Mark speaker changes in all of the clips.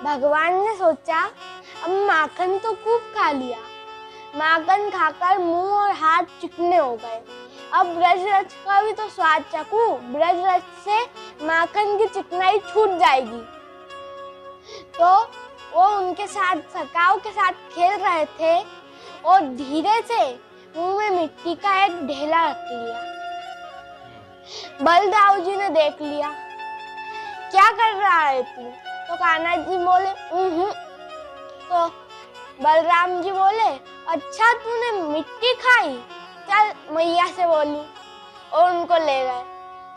Speaker 1: भगवान ने सोचा अब माखन तो खूब खा लिया, माखन खाकर मुंह और हाथ चिकने हो गए। अब ब्रजरथ का भी तो स्वाद चखूं, ब्रजरथ से माखन की चिकनाई छूट जाएगी। तो वो उनके साथ सखाओं के साथ खेल रहे थे और धीरे से मुंह में मिट्टी का एक ढेला रख लिया। बलदाऊ जी ने देख लिया, क्या कर रहा है तू? तो कान्हा जी बोले तो बलराम जी बोले, अच्छा तूने मिट्टी खाई, चल मैया से बोली। और उनको ले गए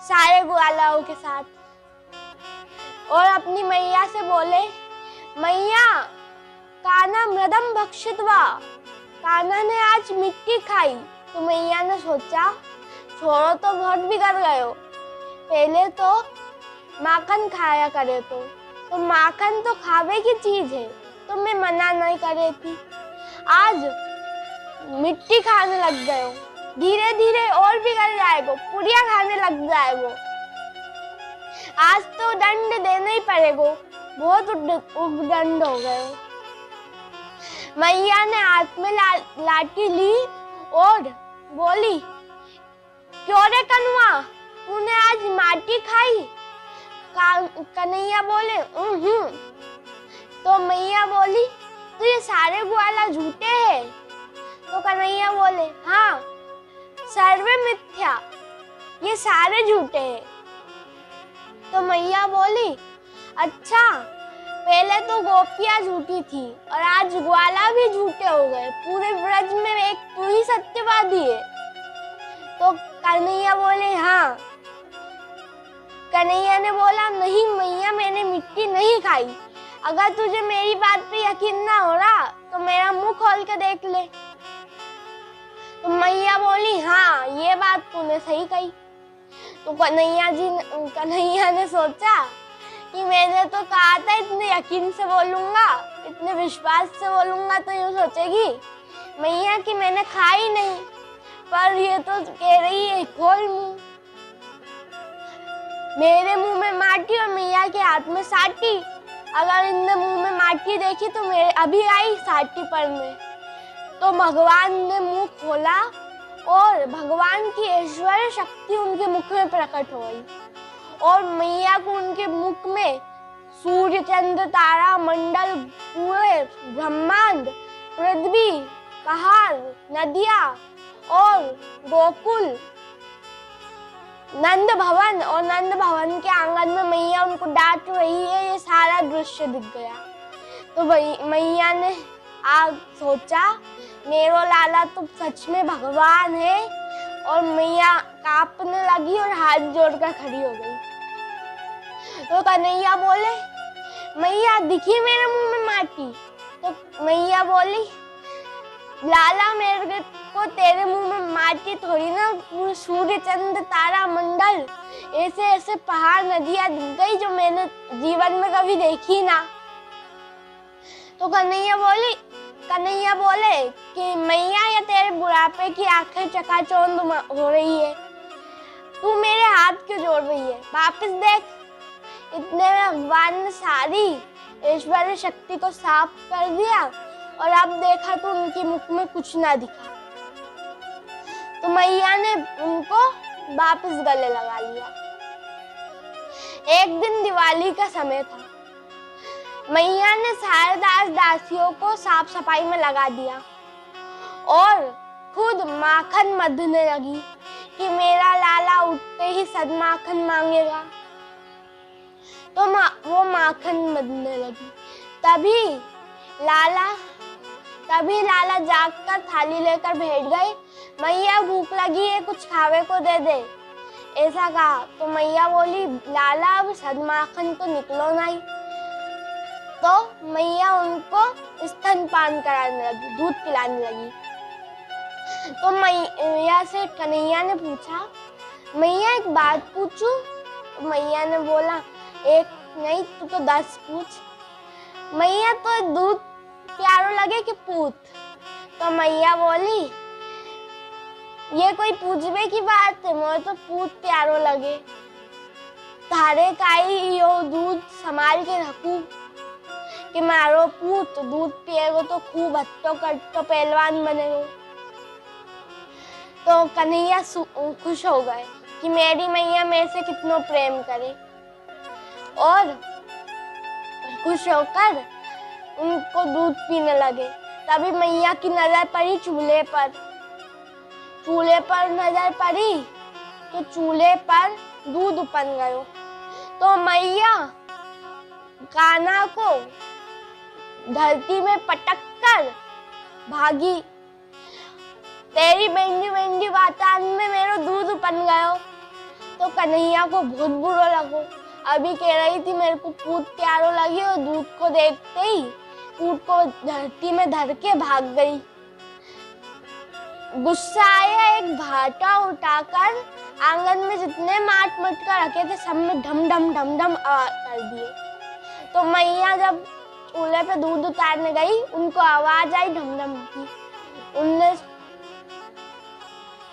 Speaker 1: सारे ग्वालाओं के साथ और अपनी मैया से बोले, मैया कान्हा मृदम भक्षितवा, कान्हा ने आज मिट्टी खाई। तो मैया ने सोचा, छोड़ो तो बहुत बिगड़ गए हो, पहले तो माखन खाया करे तो माखन तो खावे की चीज है, तो मैं मना नहीं कर रही थी, आज मिट्टी खाने लग गए हो, धीरे धीरे और बिगड़ जाएगा, पुड़िया खाने लग जाएगा, आज तो दंड देना ही पड़ेगा, बहुत उद्दंड हो गए हो। मैया ने हाथ में लाठी ली और बोली, क्यों रे कनुआ, तूने आज माटी खाई? कन्हैया बोले तो मैया बोली, तो ये सारे ग्वाला झूठे हैं? तो कन्हैया बोले, हाँ सर्वे मिथ्या, ये सारे झूठे हैं। तो मैया बोली, अच्छा पहले तो गोपियां झूठी थी और आज ग्वाला भी झूठे हो गए, पूरे ब्रज में एक तू ही सत्यवादी है। तो कन्हैया बोले, हाँ। कन्हैया ने बोला, नहीं मैया मैंने मिट्टी नहीं खाई, अगर तुझे मेरी बात पे यकीन ना हो रहा तो मेरा मुंह खोल के देख ले। तो मैया बोली, हाँ ये बात तूने सही कही। तो कन्हैया ने सोचा कि मैंने तो कहा था इतने यकीन से बोलूंगा, इतने विश्वास से बोलूंगा तो यूँ सोचेगी मैया कि मैंने खाई नहीं, पर ये तो कह रही है खोल मुंह, मेरे मुंह में माटी और मैया के हाथ में साटी, अगर इनने मुंह में माटी देखी तो मेरे अभी आई साटी पड़ने। तो भगवान ने मुंह खोला और भगवान की ऐश्वर्य शक्ति उनके मुख में प्रकट हो गई और मैया को उनके मुख में सूर्य चंद्र तारा मंडल, पूरे ब्रह्मांड, पृथ्वी, पहाड़, नदियाँ और गोकुल, नंद भवन और नंद भवन के आंगन में मैया उनको डांट रही है, ये सारा दृश्य दिख गया। तो मैया ने आज सोचा, मेरो लाला तो सच में भगवान है, और मैया कांपने लगी और हाथ जोड़कर खड़ी हो गई। तो कन्हैया बोले, मैया दिखी मेरे मुंह में माटी? तो मैया बोली, लाला मेरे को तेरे मुंह में माटी थोड़ी ना, सूर्य चंद्र तारा मंडल ऐसे ऐसे पहाड़ नदियां दिख गई जो मैंने जीवन में कभी देखी ना। तो कन्हैया बोले कि मैया या तेरे बुढ़ापे की आंखें चकाचौंध हो रही है, तू मेरे हाथ क्यों जोड़ रही है, वापस देख। इतने में भगवान ने सारी ऐश्वर्य शक्ति को साफ कर दिया और अब देखा तो उनके मुख में कुछ ना दिखा। तो मैया ने उनको वापस गले लगा लिया। एक दिन दिवाली का समय था, मैया ने सारे दास दासियों को साफ सफाई में लगा दिया और खुद माखन मधने लगी कि मेरा लाला उठते ही सद माखन मांगेगा। तो वो माखन मधने लगी। तभी लाला जागकर थाली लेकर बैठ गए, मैया भूख लगी है, कुछ खावे को दे दे, ऐसा कहा। तो मैया बोली, लाला अब सद माखन तो निकलो नहीं। तो मैया उनको स्तनपान कराने लगी, दूध पिलाने लगी। तो मैया से कन्हैया ने पूछा, मैया एक बात पूछूं? तो मैया ने बोला, एक नहीं तू तो 10 पूछ। मैया तो दूध प्यारो लगे कि पूत? तो मैया बोली, ये कोई पूछने की बात है, मुझे तो पूत प्यारो लगे, तारे काई यो दूध संभाल के रखूं, कि मारो पूत दूध पिएगो तो खूब हट्टो कट्टो पहलवान बनेगो। तो कन्हैया खुश हो गए कि मेरी मैया मेरे से कितना प्रेम करे, और खुश होकर उनको दूध पीने लगे। तभी मैया की नजर पड़ी चूल्हे पर। चूल्हे पर नजर पड़ी तो चूल्हे पर दूध उपन गयो। तो मैया कान्हा को धरती में पटक कर भागी, तेरी बेंडी बेंडी बातान में मेरा दूध उपन गयो। तो कन्हैया को बहुत बुरा लगो। अभी कह रही थी मेरे को पूत प्यारो लगी, और दूध को देखते ही पूत को धरती में धर के भाग गई। गुस्सा आया, एक भाटा उठाकर आंगन में जितने माट मटका रखे थे सब में ढम ढम ढम ढम आवाज कर दिए। तो मैया जब चूल्हे पे दूध उतारने गई, उनको आवाज आई ढम ढम की। उनने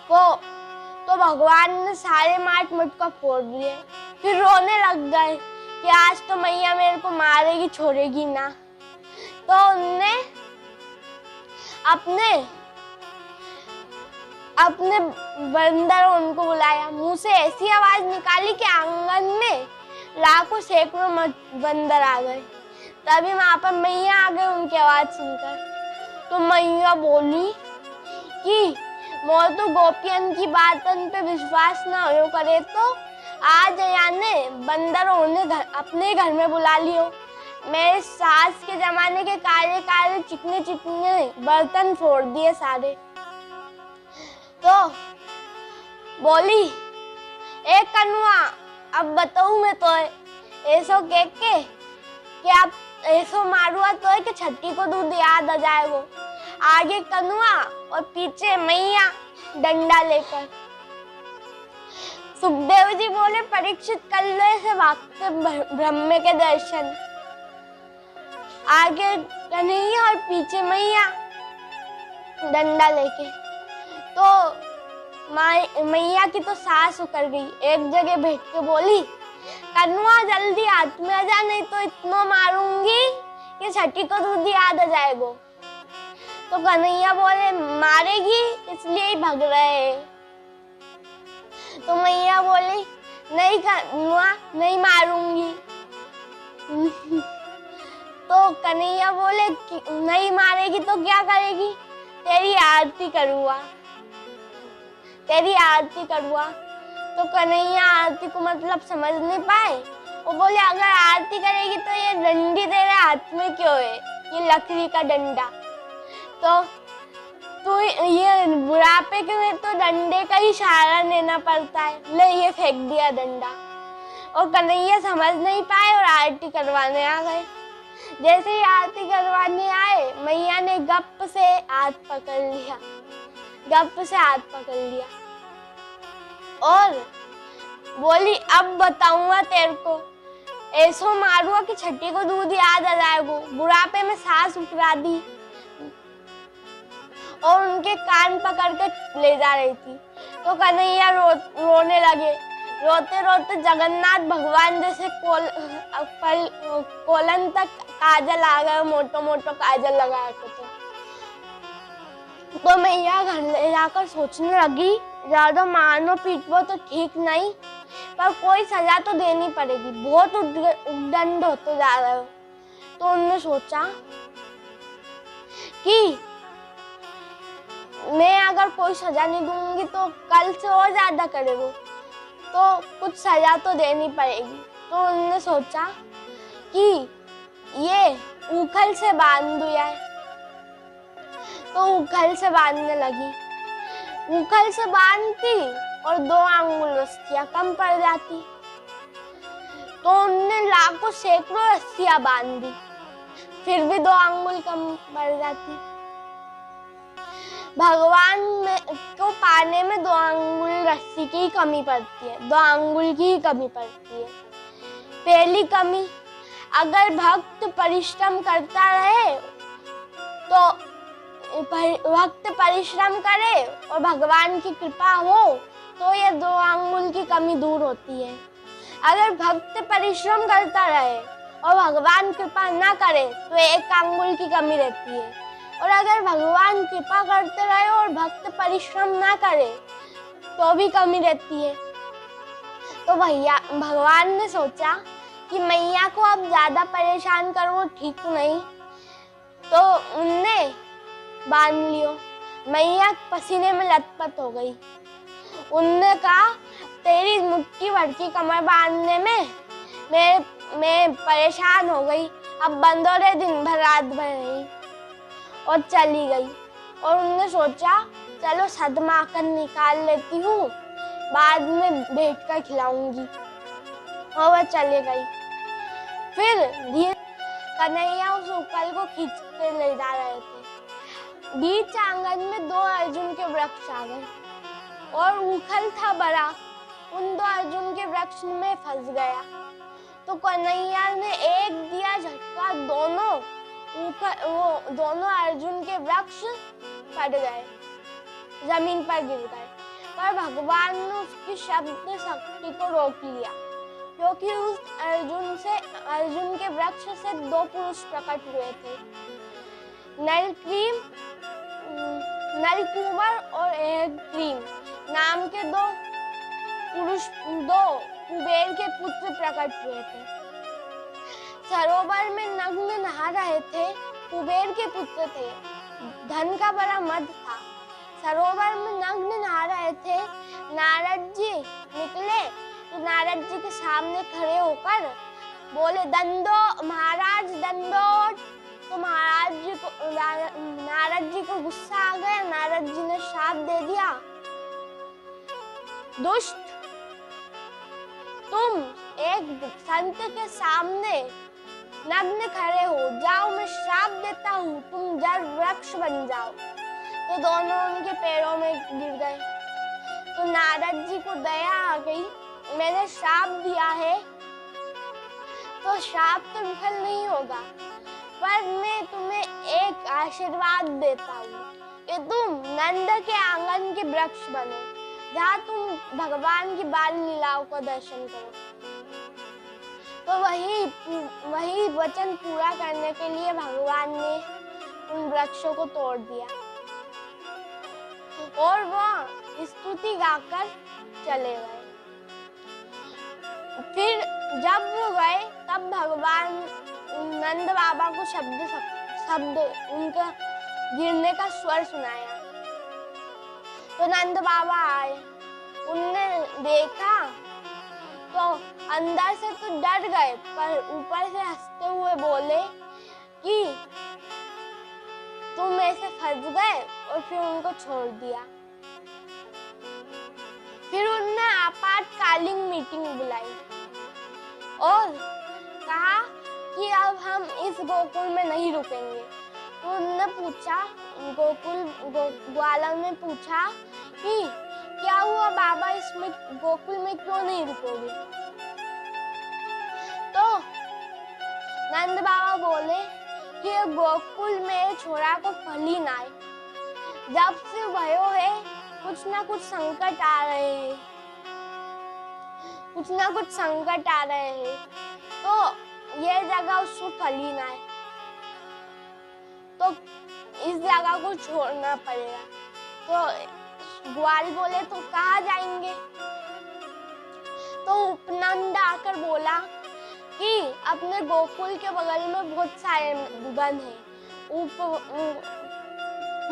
Speaker 1: तो भगवान ने सारे माट मटका फोड़ दिए। फिर रोने लग गए कि आज तो मैया मेरे को मारेगी छोड़ेगी ना। तो उनने अपने बंदर उनको बुलाया, मुंह से ऐसी आवाज निकाली कि आंगन में लाखों सैकड़ों बंदर आ गए। तभी वहां पर मैया आ गई उनकी आवाज सुनकर। तो मैया बोली कि मोर तो गोपियन की बातन पे विश्वास ना हो करे तो आज याने बंदरों ने अपने घर में बुला लियो। मेरे सास के जमाने के काले काले चिकने चिकने बर्तन फोड़ दिए सारे। तो बोली, एक कनुआ अब बताऊं मैं तो ऐसो कह के कि आप ऐसो मारुआ तो है कि छठी को दूध याद आ जाएगो। आगे कनुआ और पीछे मैया डंडा लेकर। सुखदेव जी बोले, परीक्षित कर लो ऐसे वाक्य ब्रह्म के दर्शन। आगे कन्हैया और पीछे मैया डंडा लेके। तो मैया की तो सांस उतर गई। एक जगह बैठ के बोली, कनुआ जल्दी हाथ में आ जा, नहीं तो इतना मारूंगी कि छठी को दूध याद आ जाएगो। तो कन्हैया बोले, मारेगी इसलिए ही भाग रहे। तो मैया बोली, नहीं कनुआ नहीं मारूंगी। तो कन्हैया बोले, नहीं मारेगी तो क्या करेगी? तेरी आरती करूँगा, तेरी आरती करूँगा। तो कन्हैया आरती को मतलब समझ नहीं पाए। वो बोले, अगर आरती करेगी तो ये डंडी तेरे हाथ में क्यों है, ये लकड़ी का डंडा। तो ये बुढ़ापे के में तो डंडे का ही सहारा लेना पड़ता है। ले ये फेंक दिया डंडा। और कन्हैया समझ नहीं पाए और आरती करवाने आ गए। जैसे ही आरती करवाने आए, मैया ने गप से हाथ पकड़ लिया, गप से हाथ पकड़ लिया और बोली, अब बताऊंगा तेरे को, ऐसो मारूंगा कि छठी को दूध याद आ जाएगा। बुढ़ापे में सांस उकरा दी और उनके कान पकड़ के ले जा रही थी। तो कन्हैया रोने लगे। रोते रोते जगन्नाथ भगवान जैसे कोलन तक काजल आ गए, मोटो मोटो काजल लगा के। तो मैया घर ले जाकर सोचने लगी, ज्यादा मारनो पीटवो तो ठीक नहीं, पर कोई सजा तो देनी पड़ेगी, बहुत उद्दंड होते जा रहे हो। तो उन्होंने सोचा कि मैं अगर कोई सजा नहीं दूंगी तो कल से और ज्यादा करेगा, तो कुछ सजा तो देनी पड़ेगी। तो उन्होंने सोचा कि ये उखल से बांध दिया है। तो उखल से बांधने लगी। उखल से बांधती और 2 अंगुल रस्सियां कम पड़ जाती। तो उन्होंने लाखों सैकड़ों रस्सियां बांध दी, फिर भी 2 अंगुल कम पड़ जाती। भगवान को पाने में 2 अंगुल रस्सी की कमी पड़ती है, 2 अंगुल की ही कमी पड़ती है। पहली कमी, अगर भक्त परिश्रम करता रहे तो भक्त परिश्रम करे और भगवान की कृपा हो तो ये 2 अंगुल की कमी दूर होती है। अगर भक्त परिश्रम करता रहे और भगवान कृपा ना करे तो एक अंगुल की कमी रहती है। और अगर भगवान कृपा करते रहे और भक्त परिश्रम ना करे तो भी कमी रहती है। तो भैया भगवान ने सोचा कि मैया को अब ज्यादा परेशान करना ठीक नहीं, तो उनने बांध लियो। मैया पसीने में लथपथ हो गई। उनने कहा तेरी मुट्ठी भर की कमर बांधने में मैं परेशान हो गई, अब बंदो रे दिन भर रात भर रही, और चली गई। और उनने सोचा चलो सदमाकर निकाल लेती हूँ, बाद में बैठ कर खिलाऊंगी, और वह चले गई। फिर धीरे कन्हैया उस उकल को खींचते ले जा रहे थे। बीच आंगन में 2 अर्जुन के वृक्ष आ गए और उखल था बड़ा, उन 2 अर्जुन के वृक्ष में फंस गया। तो कन्हैया ने एक दिया झटका, दोनों अर्जुन के वृक्ष फट गए, जमीन पर गिर गए। पर भगवान ने उसकी शब्द शक्ति को रोक लिया, क्योंकि उस अर्जुन के वृक्ष से 2 पुरुष प्रकट हुए थे, नलकूबर और हेमक्लीम नाम के 2 कुबेर के पुत्र प्रकट हुए थे। सरोवर में नग्न नहा रहे थे, कुबेर के पुत्र थे, धन का बड़ा मद था। सरोवर में नग्न नहा रहे थे, नारद जी निकले तो नारद जी के सामने खड़े होकर बोले दंडो महाराज दंडोत। तो नारद जी को गुस्सा आ गया। नारद जी ने शाप दे दिया, दुष्ट तुम एक संत के सामने नग्न खड़े हो जाओ, मैं श्राप देता हूँ, तुम जड़ वृक्ष बन जाओ। तो दोनों उनके पैरों में गिर गए। तो नारद जी को दया आ गई, मैंने श्राप दिया है तो श्राप तो विफल नहीं होगा, पर मैं तुम्हें एक आशीर्वाद देता हूँ कि तुम नंद के आंगन के वृक्ष बनो, जहाँ तुम भगवान की बाल लीलाओं को दर्शन करो। तो वही वचन पूरा करने के लिए भगवान ने उन वृक्षों को तोड़ दिया और वह स्तुति गाकर चले गए। फिर जब वो गए तब भगवान नंद बाबा को शब्द उनका गिरने का स्वर सुनाया। तो नंद बाबा आए, उनने देखा तो अंदर से तो डर गए, पर ऊपर से हंसते हुए बोले कि तुम ऐसे फंस गए, और फिर उनको छोड़ दिया। फिर उन्होंने आपातकालीन मीटिंग बुलाई और कहा कि अब हम इस गोकुल में नहीं रुकेंगे। तो उन्होंने पूछा, ग्वाला ने पूछा कि क्या हुआ बाबा, इसमें गोकुल में क्यों नहीं रुकोगे? तो नंद बाबा बोले कि गोकुल में छोरा को फली ना आए, जब से भयो है कुछ ना कुछ संकट आ रहे हैं, तो ये जगह उसको फली ना है, तो इस जगह को छोड़ना पड़ेगा। तो ग्वाल बोले तो कहाँ जाएंगे? तो उपनंद आकर बोला कि अपने गोकुल के बगल में बहुत सारे वन हैं,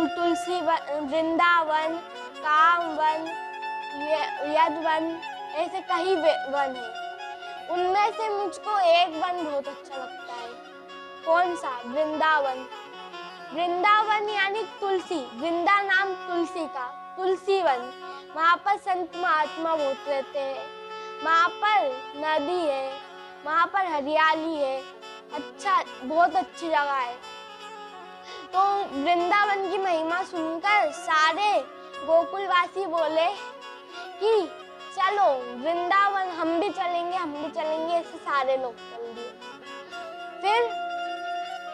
Speaker 1: तुलसी वृंदावन, कामवन, यदवन, ऐसे कई वन हैं। उनमें से मुझको एक वन बहुत अच्छा लगता है। कौन सा? वृंदावन। वृंदावन यानी तुलसी, वृंदा नाम तुलसी का, तुलसी वन। वहाँ पर संत महात्मा बहुत रहते हैं, वहाँ पर नदी है, वहाँ पर हरियाली है, अच्छा बहुत अच्छी जगह है। तो वृंदावन की महिमा सुनकर सारे गोकुलवासी बोले कि चलो वृंदावन हम भी चलेंगे, ऐसे सारे लोग चल दिए। फिर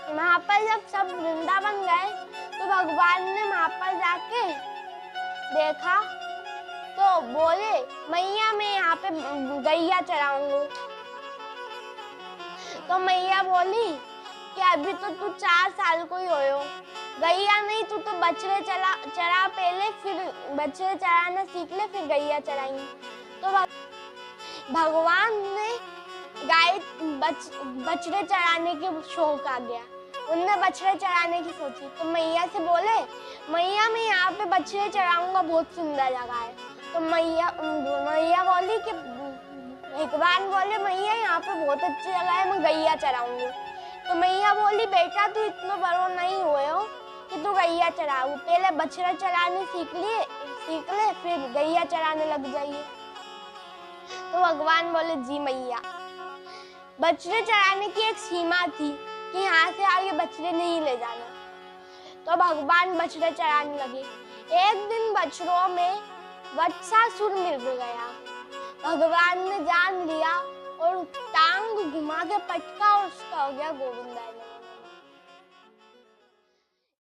Speaker 1: वहाँ पर जब सब वृंदावन गए तो भगवान ने वहाँ पर जाके देखा तो बोले मैया मैं यहाँ पे गैया चराऊंगा। तो मैया बोली कि अभी तो तू 4 साल को ही हो, गैया नहीं, तू तो बछड़े चरा पहले, फिर बछड़े चराना सीख ले, फिर गैया चराएंगे। तो भगवान ने बछड़े चराने के शौक आ गया, उनने बछड़े चराने की सोची। तो मैया से बोले, मैया मैं यहाँ पे बछड़े चराऊंगा, बहुत सुंदर जगह है। तो मैया बोली कि भगवान बोले, मैया यहाँ पे बहुत अच्छी जगह है, मैं गैया चराऊंगी। तो मैया बोली, बेटा तू इतना बड़ो नहीं हुए हो कि तू गैया चराऊ, पहले बछड़ा चराने सीख ले, फिर गैया चराने लग जाइए। तो भगवान बोले, जी मैया। बछड़े चराने की एक सीमा थी कि यहाँ से आगे बछड़े नहीं ले जाना। तो भगवान बछड़े चराने लगे। एक दिन बछड़ों में वत्सासुर मिल गया। भगवान ने जान लिया और टांग घुमा के पटका और उसका हो गया गोविंदा।